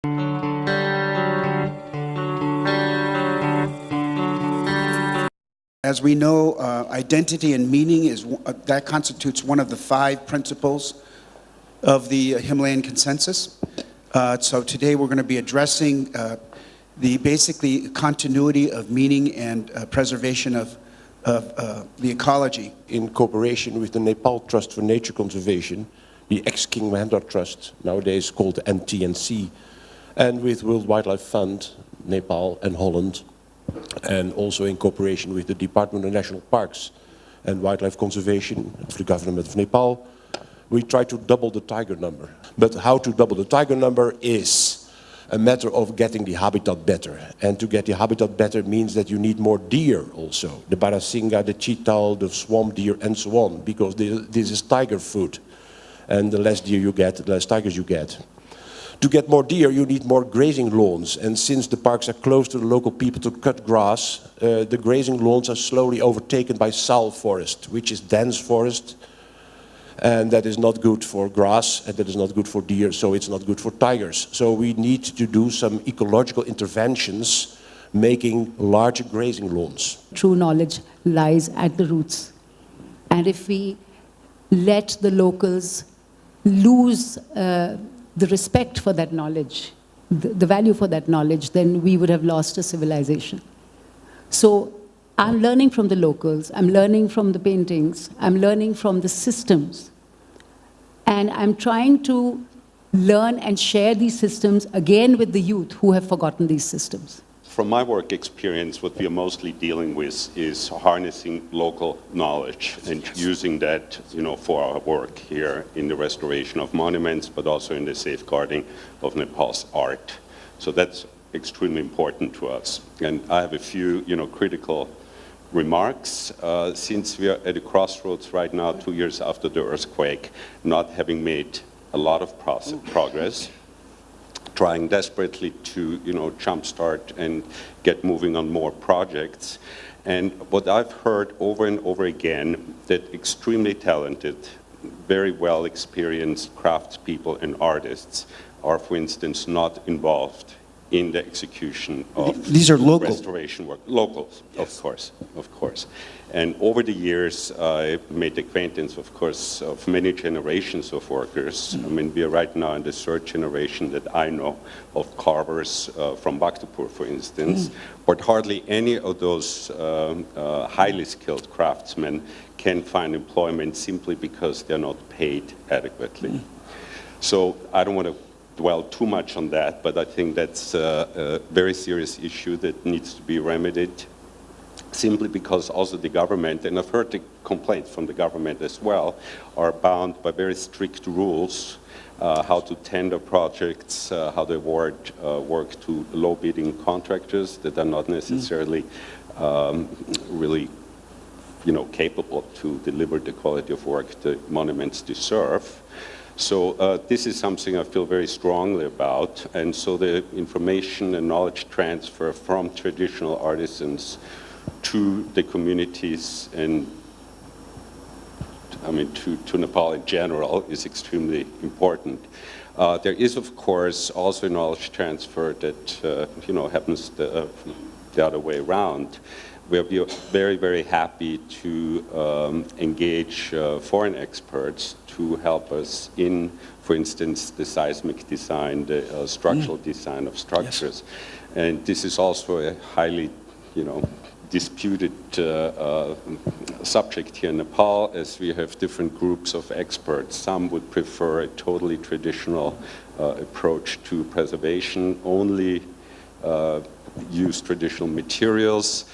As we know, identity and meaning that constitutes one of the 5 principles of the Himalayan consensus. So today we're going to be addressing the basically continuity of meaning and preservation of the ecology. In cooperation with the Nepal Trust for Nature Conservation, the ex-King Mahendra Trust, nowadays called the NTNC, and with World Wildlife Fund, Nepal and Holland, and also in cooperation with the Department of National Parks and Wildlife Conservation of the government of Nepal, we try to double the tiger number. But how to double the tiger number is a matter of getting the habitat better. And to get the habitat better means that you need more deer also. The barasinga, the cheetal, the swamp deer, and so on, because this is tiger food. And the less deer you get, the less tigers you get. To get more deer, you need more grazing lawns. And since the parks are close to the local people to cut grass, the grazing lawns are slowly overtaken by sal forest, which is dense forest. And that is not good for grass, and that is not good for deer, so it's not good for tigers. So we need to do some ecological interventions, making larger grazing lawns. True knowledge lies at the roots. And if we let the locals lose the respect for that knowledge, the value for that knowledge, then we would have lost a civilization. So I'm learning from the locals, I'm learning from the paintings, I'm learning from the systems, and I'm trying to learn and share these systems again with the youth who have forgotten these systems. From my work experience, what we are mostly dealing with is harnessing local knowledge and using that, for our work here in the restoration of monuments, but also in the safeguarding of Nepal's art. So that's extremely important to us. And I have a few, critical remarks. Since we are at a crossroads right now, 2 years after the earthquake, not having made a lot of progress, trying desperately to, jumpstart and get moving on more projects. And what I've heard over and over again, that extremely talented, very well experienced craftspeople and artists are, for instance, not involved in the execution of These are local restoration work. Locals, yes. of course. And over the years, I made the acquaintance, of course, of many generations of workers. I mean, we are right now in the 3rd generation that I know of carvers from Bhaktapur, for instance. But hardly any of those highly skilled craftsmen can find employment simply because they're not paid adequately. So I don't want to dwell too much on that, but I think that's a very serious issue that needs to be remedied, simply because also the government, and I've heard the complaints from the government as well, are bound by very strict rules how to tender projects, how to award work to low-bidding contractors that are not necessarily really capable to deliver the quality of work the monuments deserve. So this is something I feel very strongly about, and so the information and knowledge transfer from traditional artisans to the communities and to Nepal in general is extremely important. There is, of course, also knowledge transfer that happens the other way around. We are very, very happy to engage foreign experts to help us in, for instance, the seismic design, the structural design of structures. Yes. And this is also a highly, disputed subject here in Nepal, as we have different groups of experts. Some would prefer a totally traditional approach to preservation, only use traditional materials,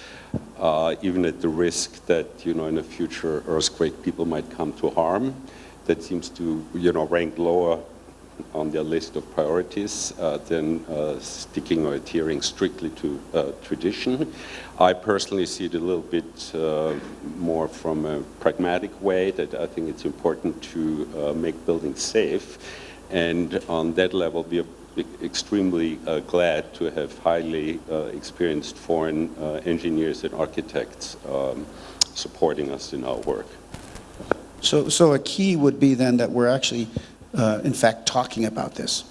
even at the risk that, in a future earthquake, people might come to harm. That seems to, rank lower on their list of priorities than sticking or adhering strictly to tradition. I personally see it a little bit more from a pragmatic way, that I think it's important to make buildings safe. And on that level, we are extremely glad to have highly experienced foreign engineers and architects supporting us in our work. So a key would be then that we're actually, in fact, talking about this.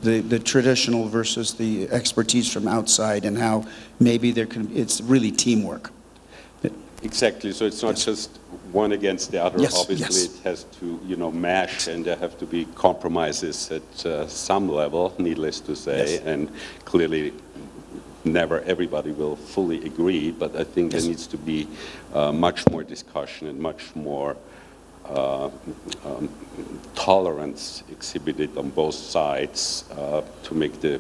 the traditional versus the expertise from outside, and how maybe it's really teamwork. Exactly. So it's not just one against the other. Yes, Obviously, yes. it has to, mash, and there have to be compromises at some level, needless to say. Yes. And clearly, never everybody will fully agree, but I think Yes. there needs to be much more discussion and much more tolerance exhibited on both sides to make the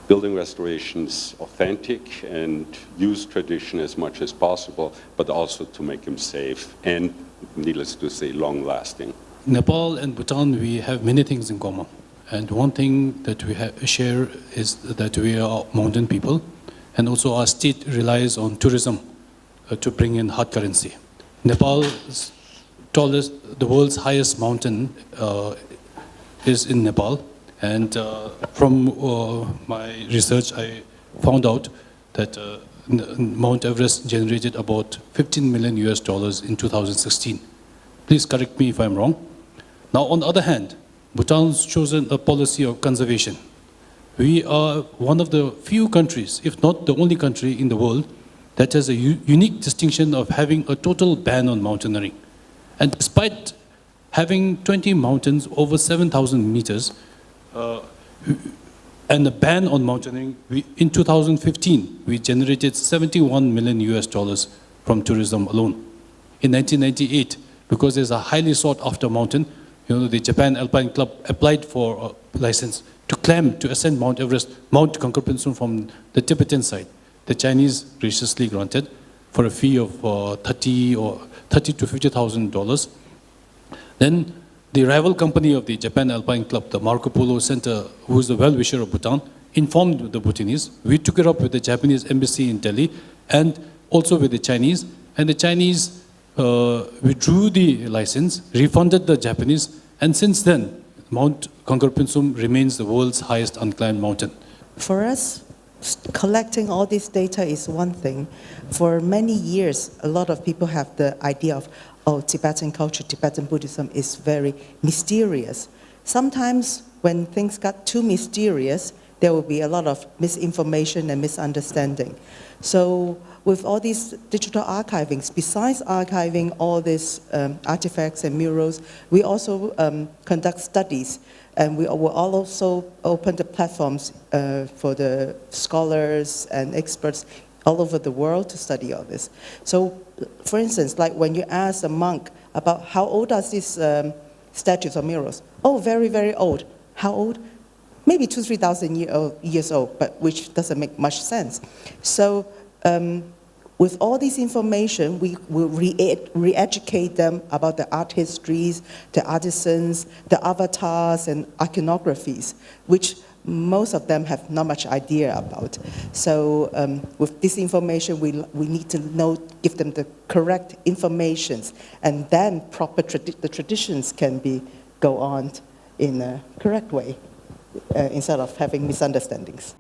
building restorations authentic and use tradition as much as possible, but also to make them safe and, needless to say, long-lasting. Nepal and Bhutan, we have many things in common. And one thing that we share is that we are mountain people, and also our state relies on tourism to bring in hard currency. Nepal's tallest, the world's highest mountain is in Nepal. And from my research, I found out that Mount Everest generated about $15 million in 2016. Please correct me if I'm wrong. Now, on the other hand, Bhutan's chosen a policy of conservation. We are one of the few countries, if not the only country in the world, that has a unique distinction of having a total ban on mountaineering. And despite having 20 mountains over 7,000 meters, and the ban on mountaineering, in 2015, we generated $71 million from tourism alone. In 1998, because there's a highly sought after mountain, the Japan Alpine Club applied for a license to climb, to ascend Mount Everest, Mount Kankerpinsum from the Tibetan side. The Chinese graciously granted for a fee of $30,000 to $50,000. Then the rival company of the Japan Alpine Club, the Marco Polo Center, who is the well-wisher of Bhutan, informed the Bhutanese. We took it up with the Japanese embassy in Delhi and also with the Chinese. And the Chinese withdrew the license, refunded the Japanese, and since then, Mount Kankerpinsum remains the world's highest unclimbed mountain. For us, collecting all this data is one thing. For many years, a lot of people have the idea of, Tibetan culture, Tibetan Buddhism is very mysterious. Sometimes when things got too mysterious, there will be a lot of misinformation and misunderstanding. So with all these digital archivings, besides archiving all these artifacts and murals, we also conduct studies. And we will also open the platforms for the scholars and experts all over the world to study all this. So, for instance, like when you ask a monk about how old are these statues or murals? Oh, very, very old. How old? Maybe 2,000 to 3,000 years old, but which doesn't make much sense. So, with all this information, we will re-educate them about the art histories, the artisans, the avatars, and iconographies, which most of them have not much idea about. So with this information, we need to give them the correct information, and then the traditions can go on in a correct way, instead of having misunderstandings.